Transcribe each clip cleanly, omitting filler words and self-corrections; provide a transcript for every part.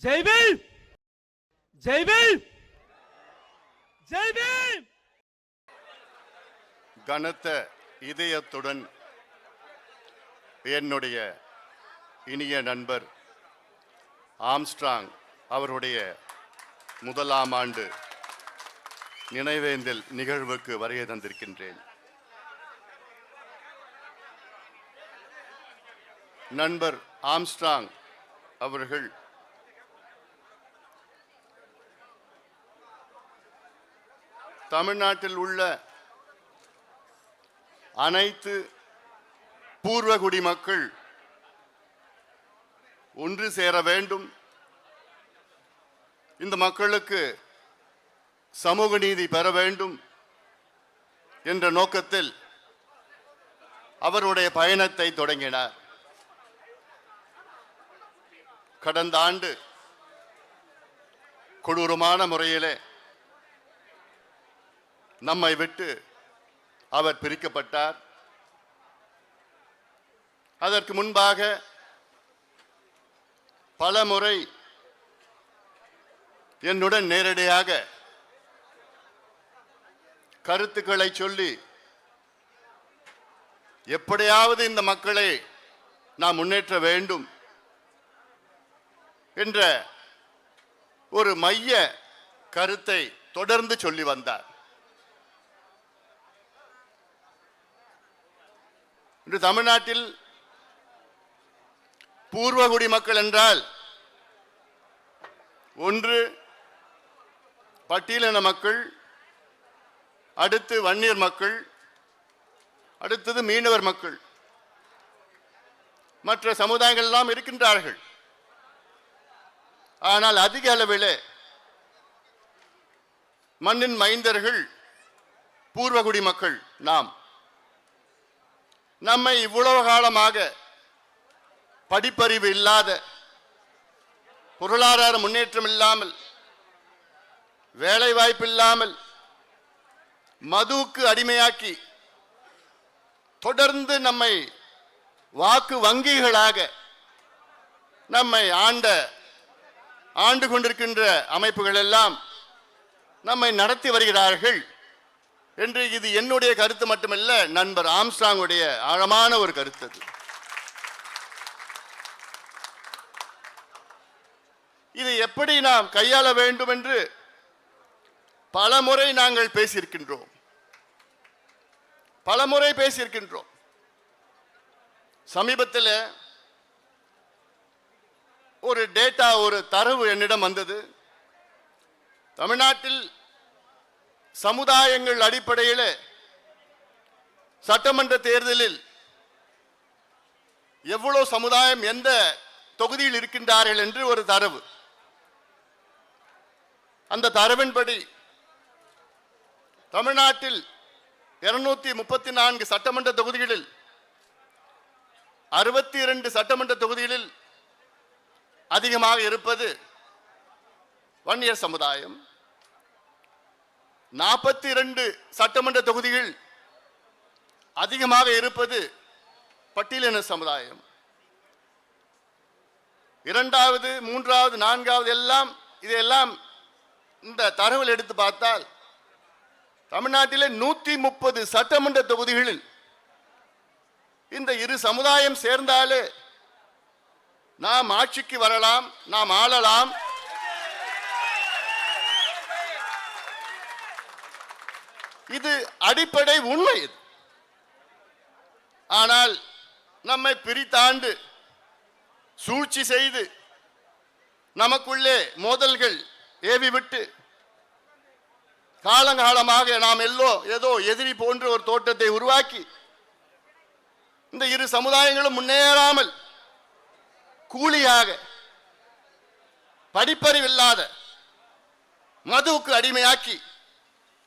ஜெய் பீம், ஜெய் பீம், ஜெய் பீம். கனத்த இதயத்துடன் என்னுடைய இனிய நண்பர் ஆம்ஸ்ட்ராங் அவருடைய முதலாம் ஆண்டு நினைவேந்தல் நிகழ்வுக்கு வருகை தந்திருக்கின்றேன். நண்பர் ஆம்ஸ்ட்ராங் அவர்கள் தமிழ்நாட்டில் உள்ள அனைத்து பூர்வகுடி மக்கள் ஒன்று சேர வேண்டும், இந்த மக்களுக்கு சமூக நீதி பெற வேண்டும் என்ற நோக்கத்தில் அவருடைய பயணத்தை தொடங்கினார். கடந்த ஆண்டு கொடூரமான முறையிலே நம்மை விட்டு அவர் பிரிக்கப்பட்டார். அதற்கு முன்பாக பல முறை என்னுடன் நேரடியாக கருத்துக்களை சொல்லி எப்படியாவது இந்த மக்களை நாம் முன்னேற்ற வேண்டும் என்ற ஒரு மைய கருத்தை தொடர்ந்து சொல்லி வந்தார். இன்று தமிழ்நாட்டில் பூர்வகுடி மக்கள் என்றால் ஒன்று பட்டியலின மக்கள், அடுத்து வன்னியர் மக்கள், அடுத்தது மீனவர் மக்கள், மற்ற சமுதாயங்கள் எல்லாம் இருக்கின்றார்கள். ஆனால் அதிக அளவில் மண்ணின் மைந்தர்கள் பூர்வகுடி மக்கள். நம்மை இவ்வளவு காலமாக படிப்பறிவு இல்லாத, பொருளாதார முன்னேற்றம் இல்லாமல், வேலை வாய்ப்பு இல்லாமல், மதுவுக்கு அடிமையாக்கி தொடர்ந்து நம்மை வாக்கு வங்கிகளாக நம்மை ஆண்டு கொண்டிருக்கின்ற அமைப்புகள் எல்லாம் நம்மை நடத்தி வருகிறார்கள் என்று, இது என்னுடைய கருத்து மட்டுமல்ல, நண்பர் ஆம்ஸ்ட்ராங்குடைய ஆழமான ஒரு கருத்து. இது எப்படி நாம் கையாள வேண்டும் என்று பலமுறை நாங்கள் பேசியிருக்கின்றோம். சமீபத்தில் ஒரு டேட்டா, ஒரு தரவு என்னிடம் வந்தது. தமிழ்நாட்டில் சமுதாயங்கள் அடிப்படையில் சட்டமன்ற தேர்தலில் எவ்வளவு சமுதாயம் எந்த தொகுதியில் இருக்கின்றார்கள் என்று ஒரு தரவு. அந்த தரவின்படி தமிழ்நாட்டில் 234 சட்டமன்ற தொகுதிகளில் 62 சட்டமன்ற தொகுதிகளில் அதிகமாக இருப்பது வன்னியர் சமுதாயம். 42 சட்டமன்ற தொகுதிகள் அதிகமாக இருப்பது பட்டியலின சமுதாயம். இரண்டாவது, மூன்றாவது, நான்காவது இதெல்லாம் இந்த தரவில் எடுத்து பார்த்தால் தமிழ்நாட்டிலே 130 சட்டமன்ற தொகுதிகளில் இந்த இரு சமுதாயம் சேர்ந்தாலே நாம் ஆட்சிக்கு வரலாம், நாம் ஆளலாம். இது அடிப்படை உண்மை. ஆனால் நம்மை பிரித்தாண்டு சூழ்ச்சி செய்து நமக்குள்ளே மோதல்கள் ஏவிவிட்டு காலங்காலமாக நாம் ஏதோ எதிரி போன்ற ஒரு தோற்றத்தை உருவாக்கி இந்த இரு சமுதாயங்களும் முன்னேறாமல் கூலியாக, படிப்பறிவில்லாத, மதுவுக்கு அடிமையாக்கி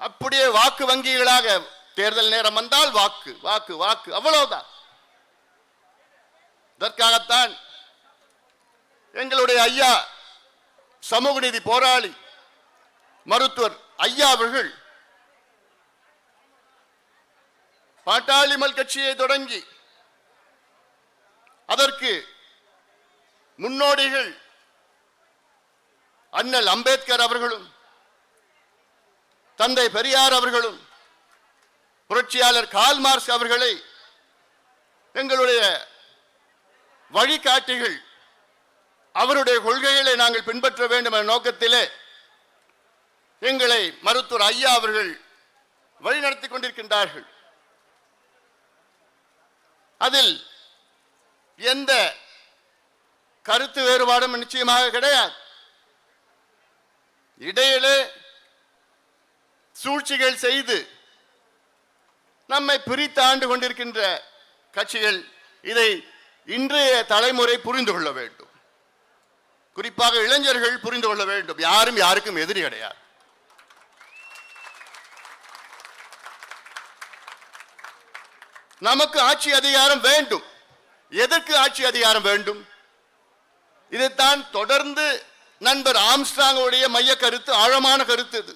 அப்படியே வாக்கு வங்கிகளாக தேர்தல் நேரம் வந்தால் வாக்கு வாக்கு வாக்கு அவ்வளவுதான். இதற்காகத்தான் எங்களுடைய ஐயா, சமூக நீதி போராளி மருத்துவர் ஐயா அவர்கள் பாட்டாளி மல் கட்சியை தொடங்கி அதற்கு முன்னோடிகள் அண்ணல் அம்பேத்கர் அவர்களும் தந்தை பெரியார் அவர்களும் புரட்சியாளர் கார்ல் மார்க்ஸ் அவர்களை எங்களுடைய வழிகாட்டிகள், அவருடைய கொள்கைகளை நாங்கள் பின்பற்ற வேண்டும் என்ற நோக்கத்திலே எங்களை மருத்துவர் ஐயா அவர்கள் வழிநடத்திக் கொண்டிருக்கின்றார்கள். அதில் எந்த கருத்து வேறுபாடும் நிச்சயமாக கிடையாது. இடையிலே சூழ்ச்சிகள் செய்து நம்மை பிரித்து ஆண்டு கொண்டிருக்கின்ற கட்சிகள் இதை இன்றைய தலைமுறை புரிந்து கொள்ள வேண்டும். குறிப்பாக இளைஞர்கள் புரிந்து கொள்ள வேண்டும். யாரும் யாருக்கும் எதிரி கிடையாது. நமக்கு ஆட்சி அதிகாரம் வேண்டும். எதற்கு ஆட்சி அதிகாரம் வேண்டும்? இதைத்தான் தொடர்ந்து நண்பர் ஆம்ஸ்ட்ராங்குடைய மைய கருத்து, ஆழமான கருத்து இது.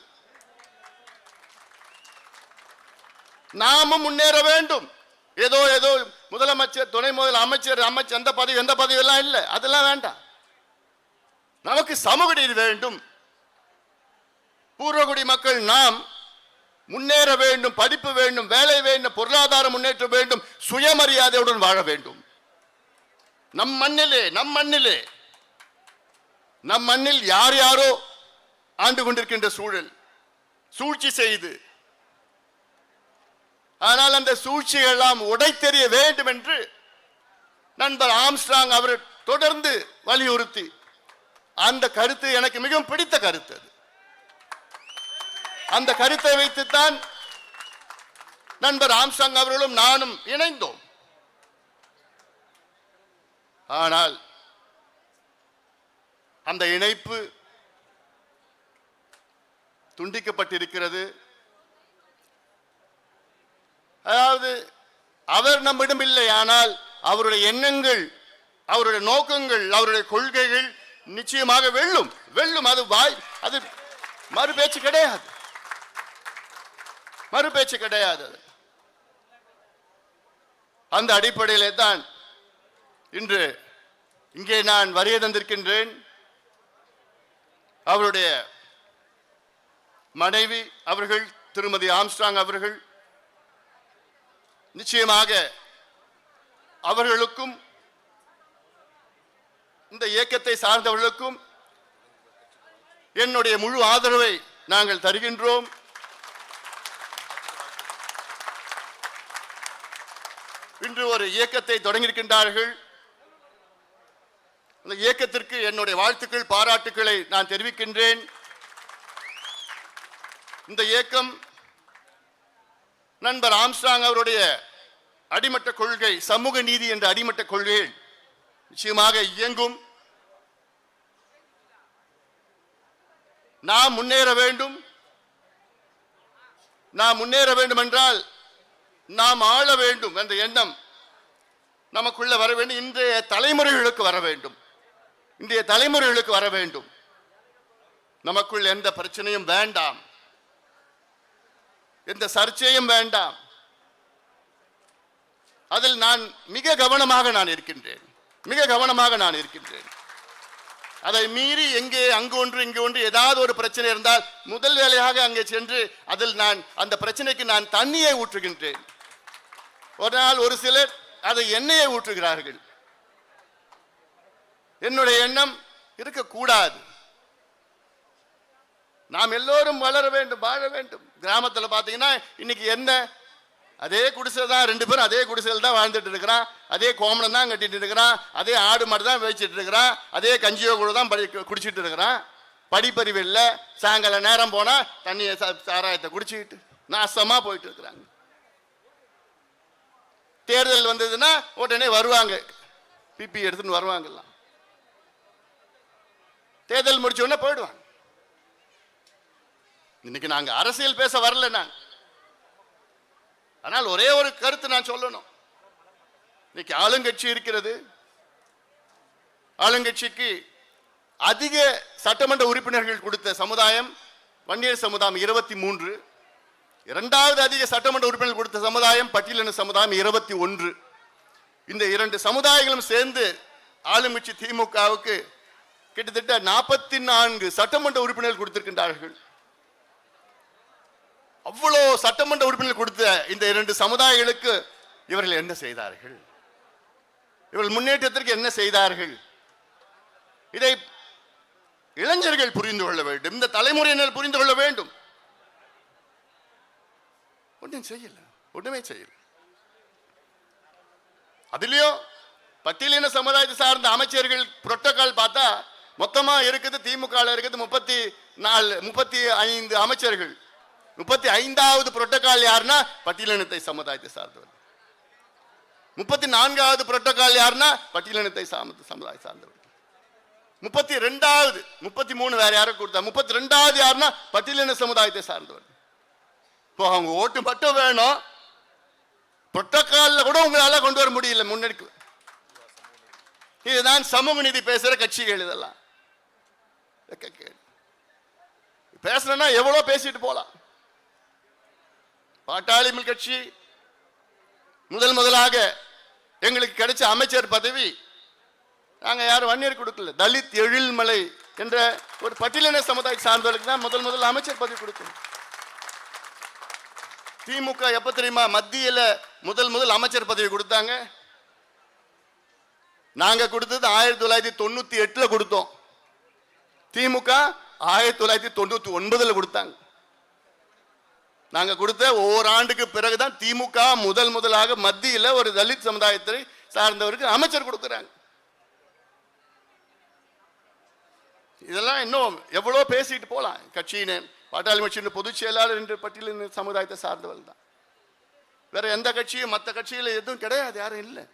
நாமும் முன்னேற வேண்டும். ஏதோ ஏதோ முதலமைச்சர், துணை முதலமைச்சர், அமைச்சர் எந்த பதவி எல்லாம் இல்லை, அதெல்லாம் வேண்டாம். நமக்கு சமூக நீதி வேண்டும். பூர்வகுடி மக்கள் நாம் முன்னேற வேண்டும், படிப்பு வேண்டும், வேலை வேண்டும், பொருளாதார முன்னேற்றம் வேண்டும், சுயமரியாதையுடன் வாழ வேண்டும். நம் மண்ணில் யார் யாரோ ஆண்டு கொண்டிருக்கின்ற சூழல், சூழ்ச்சி செய்து, ஆனால் அந்த சூழ்ச்சிகள் எல்லாம் உடைத்தெறிய வேண்டும் என்று நண்பர் ஆம்ஸ்ட்ராங் அவர் தொடர்ந்து வலியுறுத்தி, அந்த கருத்து எனக்கு மிகவும் பிடித்த கருத்து. அந்த கருத்தை வைத்துத்தான் நண்பர் ஆம்ஸ்ட்ராங் அவர்களும் நானும் இணைந்தோம். ஆனால் அந்த இணைப்பு துண்டிக்கப்பட்டிருக்கிறது. அதாவது அவர் நம்மிடம் இல்லை, ஆனால் அவருடைய எண்ணங்கள், அவருடைய நோக்கங்கள், அவருடைய கொள்கைகள் நிச்சயமாக வெல்லும். அது மறுபேச்சு கிடையாது. அந்த அடிப்படையிலே தான் இன்று இங்கே நான் வருகை தந்திருக்கின்றேன். அவருடைய மனைவி அவர்கள், திருமதி ஆம்ஸ்ட்ராங் அவர்கள், நிச்சயமாக அவர்களுக்கும் இந்த இயக்கத்தை சார்ந்தவர்களுக்கும் என்னுடைய முழு ஆதரவை நாங்கள் தருகின்றோம். இன்று ஒரு இயக்கத்தை தொடங்கியிருக்கின்றார்கள். அந்த இயக்கத்திற்கு என்னுடைய வாழ்த்துக்கள், பாராட்டுக்களை நான் தெரிவிக்கின்றேன். இந்த இயக்கம் நண்பர் ஆம்ஸ்ட்ராங் அவருடைய அடிமட்ட கொள்கை, சமூக நீதி என்ற அடிமட்ட கொள்கை நிச்சயமாக இயங்கும். நாம் முன்னேற வேண்டும். என்றால் நாம் ஆள வேண்டும் என்ற எண்ணம் நமக்குள்ள வர வேண்டும். இன்றைய தலைமுறைகளுக்கு வர வேண்டும். நமக்குள் எந்த பிரச்சனையும் வேண்டாம், எந்த சர்ச்சையும் வேண்டாம். அதில் நான் மிக கவனமாக இருக்கின்றேன். அதை மீறி அங்கு ஒன்று இங்கு ஒன்று ஏதாவது ஒரு பிரச்சனை இருந்தால் முதல் வேலையாக அங்கே சென்று அதில் அந்த பிரச்சனைக்கு நான் தண்ணியை ஊற்றுகின்றேன். ஒரு நாள் ஒரு சிலர் அதை எண்ணெயை ஊற்றுகிறார்கள். என்னுடைய எண்ணம் இருக்கக்கூடாது. நாம் எல்லோரும் வளர வேண்டும், வாழ வேண்டும். கிராமத்தில் பார்த்தீங்கன்னா இன்னைக்கு என்ன, அதே குடிசை தான், 2 பேரும் அதே குடிசையில் தான் வாழ்ந்துட்டு இருக்கிறான், அதே கோமணம் தான் கட்டிட்டு இருக்கிறான், அதே ஆடு மாடு தான் வச்சுட்டு இருக்கிறான், அதே கஞ்சியோ கூட தான் குடிச்சிட்டு இருக்கிறான். படிப்பறிவு இல்லை. சாயங்கால நேரம் போனால் தண்ணியை சாராயத்தை குடிச்சிக்கிட்டு நாசமாக போயிட்டு இருக்கிறாங்க. தேர்தல் வந்ததுன்னா உடனே வருவாங்க, பிபி எடுத்துன்னு வருவாங்கலாம். தேர்தல் முடிச்ச உடனே போயிடுவாங்க. இன்னைக்கு நாங்க அரசியல் பேச வரல நான். ஆனால் ஒரே ஒரு கருத்து நான் சொல்லணும். இன்னைக்கு ஆளுங்கட்சி இருக்கிறது. ஆளுங்கட்சிக்கு அதிக சட்டமன்ற உறுப்பினர்கள் கொடுத்த சமுதாயம் வன்னியர் சமுதாயம் 23. இரண்டாவது அதிக சட்டமன்ற உறுப்பினர்கள் கொடுத்த சமுதாயம் பட்டியலின சமுதாயம் 21. இந்த 2 சமுதாயங்களும் சேர்ந்து ஆளுங்கட்சி திமுகவுக்கு கிட்டத்தட்ட 44 சட்டமன்ற உறுப்பினர்கள் கொடுத்திருக்கின்றார்கள். அவ்வளோ சட்டமன்ற உறுப்பினர்கள் கொடுத்த இந்த 2 சமுதாயங்களுக்கு இவர்கள் என்ன செய்தார்கள்? இவர்கள் முன்னேற்றத்திற்கு என்ன செய்தார்கள்? இதை இளைஞர்கள் புரிந்து கொள்ள வேண்டும். இந்த தலைமுறையினர் புரிந்து கொள்ள வேண்டும். ஒன்றும் செய்யல, ஒண்ணுமே செய்யல. அதுலயும் பட்டியலின சமுதாயத்தை சார்ந்த அமைச்சர்கள் புரோட்டோகால் பார்த்தா மொத்தமா இருக்குது, திமுக இருக்குது 35 அமைச்சர்கள். 35வது புரோட்டோகால் யாருன்னா பட்டியலினத்தை சமுதாயத்தை சார்ந்தவர். 34வது புரோட்டோகால் யாருன்னா பட்டியலினத்தை சமுதாயம் சார்ந்தவர். 32வது 33 வேற யாரும் கொடுத்தா 32வது யாருன்னா பட்டியலின சமுதாயத்தை சார்ந்தவர். அவங்க ஓட்டு மட்டும் வேணும், புரோட்டோகால்ல கூட உங்களால கொண்டு வர முடியல முன்னெடுக்க. இதுதான் சமூக நீதி பேசுற கட்சிகள். இதெல்லாம் பேசுறேன்னா எவ்வளவு பேசிட்டு போலாம். பாட்டாளி கட்சி முதலாக எங்களுக்கு கிடைச்ச அமைச்சர் பதவி நாங்க யாரும் வன்னியர் கொடுக்கல. தலித் எழில்மலை என்ற ஒரு பட்டியலின சமுதாய சார்ந்தவர்களுக்கு தான் முதல் அமைச்சர் பதவி கொடுக்கணும். திமுக எப்ப தெரியுமா மத்தியில முதல் அமைச்சர் பதவி கொடுத்தாங்க? நாங்க கொடுத்தது 1998 கொடுத்தோம். திமுக 1999 கொடுத்தாங்க. நாங்க கொடுத்த ஓராண்டுக்கு பிறகுதான் திமுக முதலாக மத்தியில ஒரு தலித் சமுதாயத்தை சார்ந்தவருக்கு அமைச்சர் கொடுக்கிறாங்க. இதெல்லாம் இன்னும் எவ்வளவு பேசிட்டு போலாம். கட்சியினர் பாட்டாளி கட்சியின் பொதுச் செயலாளர் என்ற பட்டியலின சமுதாயத்தை சார்ந்தவர்கள் தான். வேற எந்த கட்சியும் மற்ற கட்சியில எதுவும் கிடையாது, யாரும் இல்லை.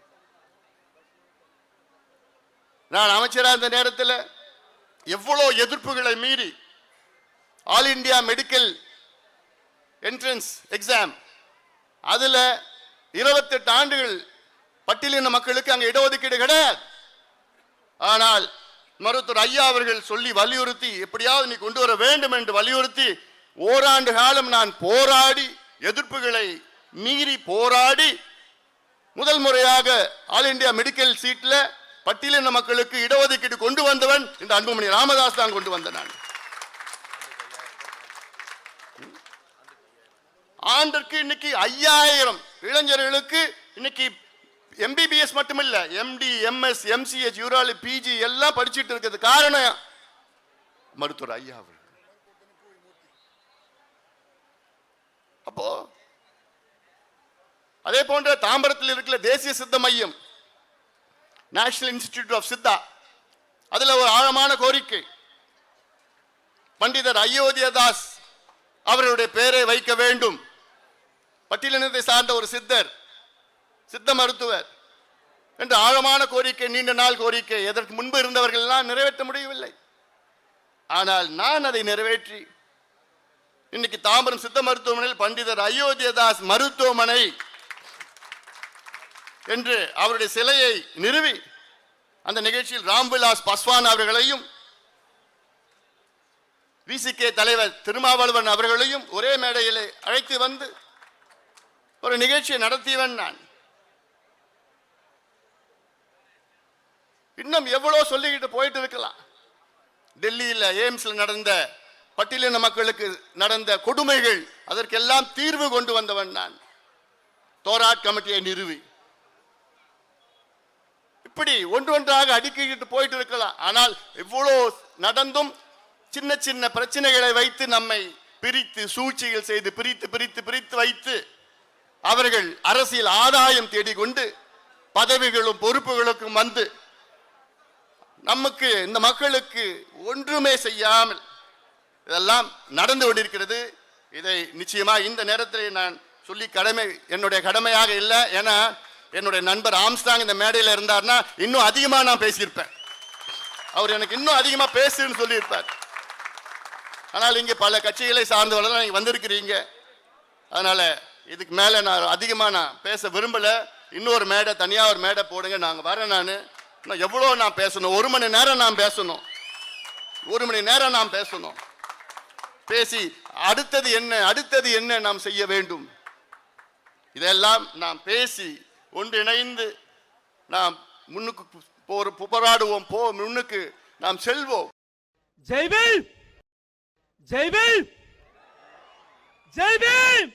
நான் அமைச்சராக இருந்த நேரத்தில் எவ்வளவு எதிர்ப்புகளை மீறி all India medical entrance exam அதுல 28 ஆண்டுகள் பட்டியலின மக்களுக்கு அங்க இடஒதுக்கீடு கிடையாது. ஆனால் மருத்துவர் ஐயா அவர்கள் சொல்லி வலியுறுத்தி எப்படியாவது நீ கொண்டு வர வேண்டும் என்று வலியுறுத்தி ஓராண்டு காலம் நான் போராடி எதிர்ப்புகளை மீறி போராடி முதல் முறையாக ஆல் இந்தியா மெடிக்கல் சீட்ல பட்டியலின மக்களுக்கு இடஒதுக்கீடு கொண்டு வந்தவன் இந்த அன்புமணி ராமதாஸ் தான் கொண்டு வந்த. நான் ஆண்டிற்கு இன்னைக்கு 5000 இளைஞர்களுக்கு இன்னைக்கு MBBS மட்டுமில்ல, MD, MS, MCH, யூராலி, PG எல்லாம் படிச்சுட்டு இருக்கிறது காரணம் மருத்துவர் ஐயா அவர்கள். அப்போ அதே போன்ற தாம்பரத்தில் இருக்கிற தேசிய சித்த மையம் நேஷனல் இன்ஸ்டிடியூட் ஆஃப் சித்தா, அதுல ஒரு ஆழமான கோரிக்கை, பண்டிதர் அயோத்தியதாஸ் அவர்களுடைய பெயரை வைக்க வேண்டும். பட்டியலினத்தை சார்ந்த ஒரு சித்த மருத்துவர் என்ற ஆழமான கோரிக்கை, நீண்ட நாள் கோரிக்கை. எதற்கு முன்பு இருந்தவர்கள் எல்லாம் நிறைவேற்ற முடியவில்லை. ஆனால் நான் அதை நிறைவேற்றி இன்னைக்கு தாம்பரம் சித்த மருத்துவமனையில் பண்டிதர் அயோத்தியதாஸ் மருத்துவமனை என்று அவருடைய சிலையை நிறுவி அந்த நிகழ்ச்சியில் ராம்விலாஸ் பாஸ்வான் அவர்களையும் VCK தலைவர் திருமாவளவன் அவர்களையும் ஒரே மேடையில் அழைத்து வந்து ஒரு நிகழ்ச்சியை நடத்தியவன் நான். இன்னும் எவ்வளவு சொல்லிக்கிட்டு போயிட்டு இருக்கலாம். டெல்லியில் எய்ம்ஸ்ல நடந்த பட்டியலின மக்களுக்கு நடந்த கொடுமைகள், அதற்கெல்லாம் தீர்வு கொண்டு வந்தவன் நான். தோராட் கமிட்டியை நிறுவி இப்படி ஒன்றொன்றாக அடுக்கிட்டு போயிட்டு இருக்கலாம். ஆனால் இவ்வளோ நடந்தும் சின்ன சின்ன பிரச்சனைகளை வைத்து நம்மை பிரித்து சூழ்ச்சிகள் செய்து பிரித்து வைத்து அவர்கள் அரசியல் ஆதாயம் தேடிக்கொண்டு பதவிகளும் பொறுப்புகளுக்கும் வந்து நமக்கு இந்த மக்களுக்கு ஒன்றுமே செய்யாமல் இதெல்லாம் நடந்து கொண்டிருக்கிறது. இதை நிச்சயமா இந்த நேரத்தில் நான் சொல்லி என்னுடைய கடமையாக இல்லை. ஏன்னா என்னுடைய நண்பர் ஆம்ஸ்டாங் இந்த மேடையில் இருந்தார்னா இன்னும் அதிகமா நான் பேசியிருப்பேன். அவர் எனக்கு இன்னும் அதிகமா பேசுன்னு சொல்லியிருப்பார். ஆனால் இங்கே பல கட்சிகளை சார்ந்தவர்கள் நீங்க வந்திருக்கிறீங்க. அதனால இதுக்கு மேல நான் அதிகமா பேச விரும்பல. இன்னொரு மேடை, தனியா ஒரு மேடை போடுங்க, நாங்க வரேன். நான் எவ்வளவு நான் பேசணும், 1 மணி நேரம் நான் பேசணும். 1 மணி நேரம் நாம் பேசணும். பேசி அடுத்தது என்ன நாம் செய்ய வேண்டும், இதெல்லாம் நாம் பேசி ஒன்றிணைந்து நாம் முன்னுக்கு போராடுவோம். முன்னுக்கு நாம் செல்வோம். ஜெய் பீம், ஜெய் பீம், ஜெய் பீம்.